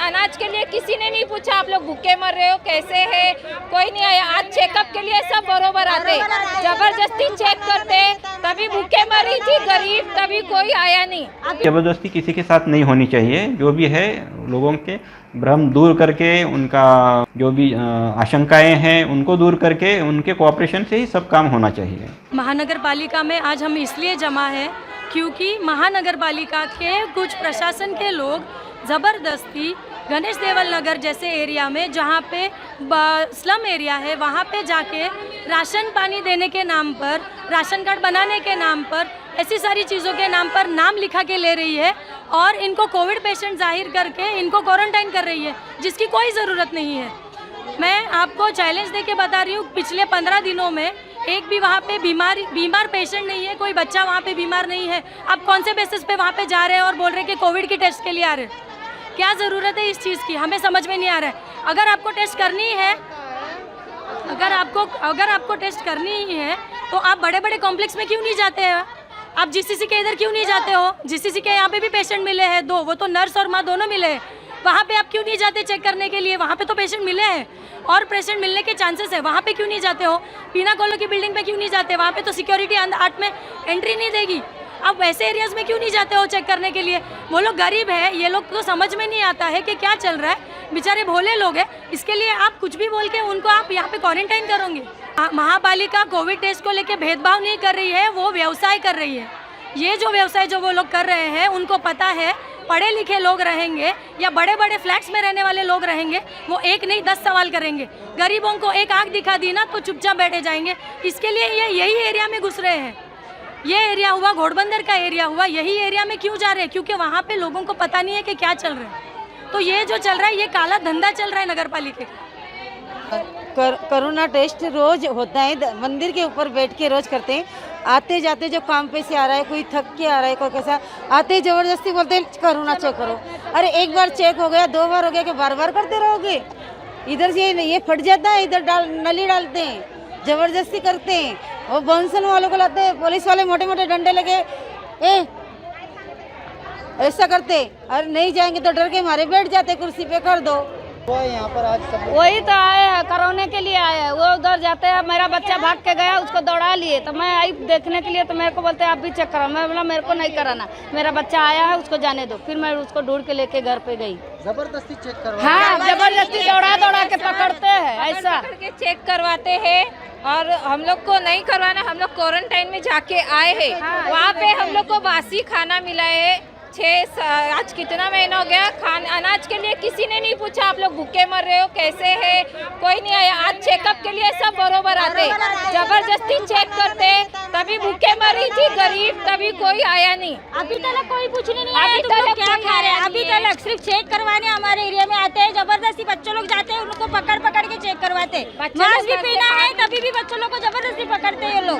अनाज के लिए किसी ने नहीं पूछा आप लोग भूखे मर रहे हो कैसे है, कोई नहीं आया। आज चेकअप के लिए सब बरोबर आते, जबरदस्ती चेक करते, तभी भूखे मर रही थी गरीब, तभी कोई आया नहीं। जबरदस्ती किसी के साथ नहीं होनी चाहिए। जो भी है लोगों के भ्रम दूर करके, उनका जो भी आशंकाएं हैं उनको दूर करके उनके कोऑपरेशन से ही सब काम होना चाहिए। महानगर पालिका में आज हम इसलिए जमा है क्योंकि महानगर पालिका के कुछ प्रशासन के लोग ज़बरदस्ती गणेश देवल नगर जैसे एरिया में, जहाँ पे स्लम एरिया है, वहाँ पे जाके राशन पानी देने के नाम पर, राशन कार्ड बनाने के नाम पर, ऐसी सारी चीज़ों के नाम पर नाम लिखा के ले रही है और इनको कोविड पेशेंट जाहिर करके इनको क्वारंटाइन कर रही है, जिसकी कोई ज़रूरत नहीं है। मैं आपको चैलेंज दे के बता रही हूँ, पिछले 15 दिनों में एक भी वहाँ पे बीमार पेशेंट नहीं है, कोई बच्चा वहाँ पे बीमार नहीं है। आप कौन से बेसिस पे वहाँ पे जा रहे हैं और बोल रहे हैं कि कोविड की टेस्ट के लिए आ रहे हैं? क्या ज़रूरत है इस चीज़ की, हमें समझ में नहीं आ रहा है। अगर आपको टेस्ट करनी है, अगर आपको टेस्ट करनी ही है तो आप बड़े बड़े कॉम्प्लेक्स में क्यों नहीं जाते हैं? आप जीसीसी के इधर क्यों नहीं जाते हो? जीसीसी के यहाँ पे भी पेशेंट मिले हैं 2, वो तो नर्स और माँ दोनों मिले हैं। वहाँ पे आप क्यों नहीं जाते चेक करने के लिए? वहाँ पे तो पेशेंट मिले हैं और पेशेंट मिलने के चांसेस है, वहाँ पे क्यों नहीं जाते हो? पीना कॉलो की बिल्डिंग पे क्यों नहीं जाते? वहाँ पे तो सिक्योरिटी 8 में एंट्री नहीं देगी। आप वैसे एरियाज़ में क्यों नहीं जाते हो चेक करने के लिए? वो लोग गरीब है, ये लोग को समझ में नहीं आता है कि क्या चल रहा है, बेचारे भोले लोग हैं। इसके लिए आप कुछ भी बोल के उनको आप यहाँ पे क्वारंटाइन करोगे। महापालिका कोविड टेस्ट को लेके भेदभाव नहीं कर रही है, वो व्यवसाय कर रही है। ये जो व्यवसाय जो वो लोग कर रहे हैं, उनको पता है पढ़े लिखे लोग रहेंगे या बड़े बड़े फ्लैट्स में रहने वाले लोग रहेंगे, वो एक नहीं 10 सवाल करेंगे। गरीबों को एक आंख दिखा दी ना तो चुपचाप बैठे जाएंगे। इसके लिए ये यही एरिया में घुस रहे हैं। ये एरिया हुआ घोड़बंदर का एरिया हुआ, यही एरिया में क्यों जा रहे हैं? क्योंकि वहाँ पे लोगों को पता नहीं है कि क्या चल रहा है। तो ये जो चल रहा है, ये काला धंधा चल रहा है नगर पालिका का। कोरोना टेस्ट रोज होता है, मंदिर के ऊपर बैठ के रोज करते हैं। आते जाते जो काम पे से आ रहा है, कोई थक के आ रहा है, कोई कैसा आते जबरदस्ती बोलते हैं कोरोना चेक करो। अरे एक बार चेक हो गया, 2 बार हो गया कि बार बार करते रहोगे? इधर से ये फट जाता है, इधर नली डालते हैं, जबरदस्ती करते हैं। वो बाउंसर वालों को लाते हैं, पुलिस वाले मोटे मोटे डंडे लगे ऐसा करते। अरे नहीं जाएंगे तो डर के मारे बैठ जाते, कुर्सी पे कर दो। वो यहाँ पर आज सब वही तो आए हैं, कोरोना के लिए आए हैं। वो उधर जाते हैं, मेरा बच्चा भाग के गया, उसको दौड़ा लिए, तो मैं आई देखने के लिए, तो मेरे को बोलते हैं आप भी चेक करा। मैं बोला मेरे को नहीं कराना, मेरा बच्चा आया है, उसको जाने दो। फिर मैं उसको ढूंढ के लेके घर पे गई। जबरदस्ती चेक करवा, हाँ, जबरदस्ती दौड़ा के पकड़ते हैं, ऐसा करके चेक करवाते हैं। और हम लोग को नहीं करवाना, हम लोग क्वारंटाइन में जाके आए हैं। वहाँ पे हम लोग को बासी खाना मिला है। आज कितना महीना हो गया, अनाज के लिए किसी ने नहीं पूछा आप लोग भूखे मर रहे हो कैसे है, कोई नहीं आया। आज चेकअप के लिए सब बरोबर आते, जबरदस्ती चेक करते, तभी भूखे मर रही थी गरीब, तभी कोई आया नहीं। अभी तक कोई पूछने नहीं आया तुम लोग क्या खा रहे हैं। अभी तक सिर्फ चेक करवाने हमारे एरिया में आते हैं, जबरदस्ती बच्चों लोग जाते हैं, उनको पकड़ के चेक करवाते हैं। मास्क भी पहना है तभी भी बच्चों लोग को जबरदस्ती पकड़ते हैं ये लोग।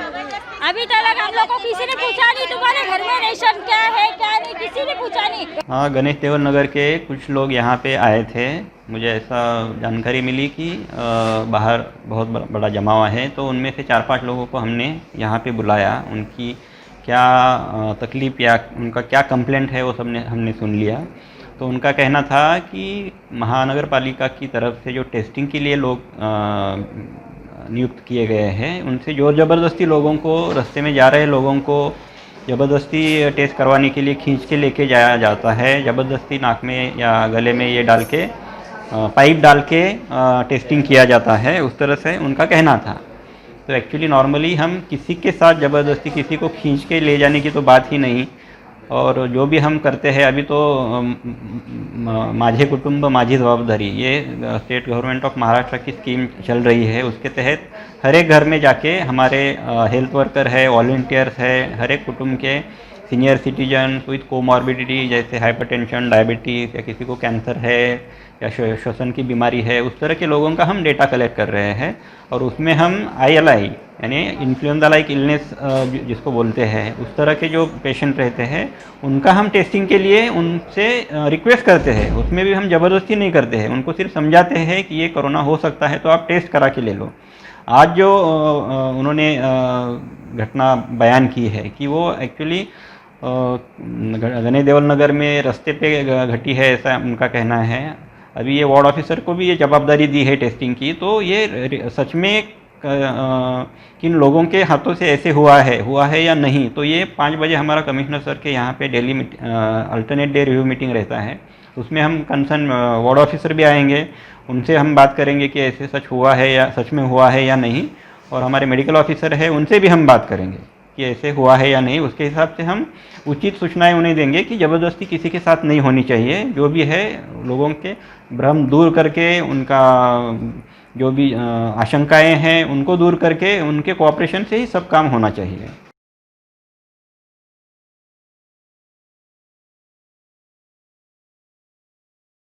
अभी तक हम लोग को किसी ने पूछा नहीं तुम्हारे घर में रेशन क्या है क्या नहीं, किसी ने पूछा नहीं। हाँ, गणेश देवल नगर के कुछ लोग यहाँ पे आए थे। मुझे ऐसा जानकारी मिली कि बाहर बहुत बड़ा जमाव है, तो उनमें से 4-5 लोगों को हमने यहाँ पे बुलाया। उनकी क्या तकलीफ़ या उनका क्या कंप्लेंट है वो सब हमने सुन लिया। तो उनका कहना था कि महानगर पालिका की तरफ से जो टेस्टिंग के लिए लोग नियुक्त किए गए हैं, उनसे ज़ोर ज़बरदस्ती लोगों को, रास्ते में जा रहे लोगों को ज़बरदस्ती टेस्ट करवाने के लिए खींच के लेके जाया जाता है। ज़बरदस्ती नाक में या गले में ये डाल के, पाइप डाल के टेस्टिंग किया जाता है, उस तरह से उनका कहना था। तो एक्चुअली नॉर्मली हम किसी के साथ ज़बरदस्ती किसी को खींच के ले जाने की तो बात ही नहीं। और जो भी हम करते हैं, अभी तो माझे कुटुंब माझी जवाबदारी, ये स्टेट गवर्नमेंट ऑफ महाराष्ट्र की स्कीम चल रही है। उसके तहत हर एक घर में जाके हमारे हेल्थ वर्कर है, वॉलंटियर्स है, हर एक कुटुंब के सीनियर सिटीजन विथ कोमॉर्बिडिटी जैसे हाइपरटेंशन, डायबिटीज़ या किसी को कैंसर है या श्वसन की बीमारी है, उस तरह के लोगों का हम डेटा कलेक्ट कर रहे हैं। और उसमें हम ILI यानी इन्फ्लुएंजा लाइक इलनेस जिसको बोलते हैं, उस तरह के जो पेशेंट रहते हैं उनका हम टेस्टिंग के लिए उनसे रिक्वेस्ट करते हैं। उसमें भी हम ज़बरदस्ती नहीं करते हैं, उनको सिर्फ समझाते हैं कि ये कोरोना हो सकता है तो आप टेस्ट करा के ले लो। आज जो उन्होंने घटना बयान की है कि वो एक्चुअली गणेश देवल नगर में रास्ते पे घटी है, ऐसा उनका कहना है। अभी ये वार्ड ऑफिसर को भी ये जवाबदारी दी है टेस्टिंग की, तो ये सच में किन लोगों के हाथों से ऐसे हुआ है या नहीं। तो ये 5 बजे हमारा कमिश्नर सर के यहाँ पे daily alternate day review meeting रहता है, उसमें हम कंसर्न वार्ड ऑफिसर भी आएंगे, उनसे हम बात करेंगे कि ऐसे सच में हुआ है या नहीं, और हमारे मेडिकल ऑफिसर है उनसे भी हम बात करेंगे कि ऐसे हुआ है या नहीं। उसके हिसाब से हम उचित सूचनाएं उन्हें देंगे कि ज़बरदस्ती किसी के साथ नहीं होनी चाहिए। जो भी है लोगों के भ्रम दूर करके, उनका जो भी आशंकाएं हैं उनको दूर करके उनके कोऑपरेशन से ही सब काम होना चाहिए।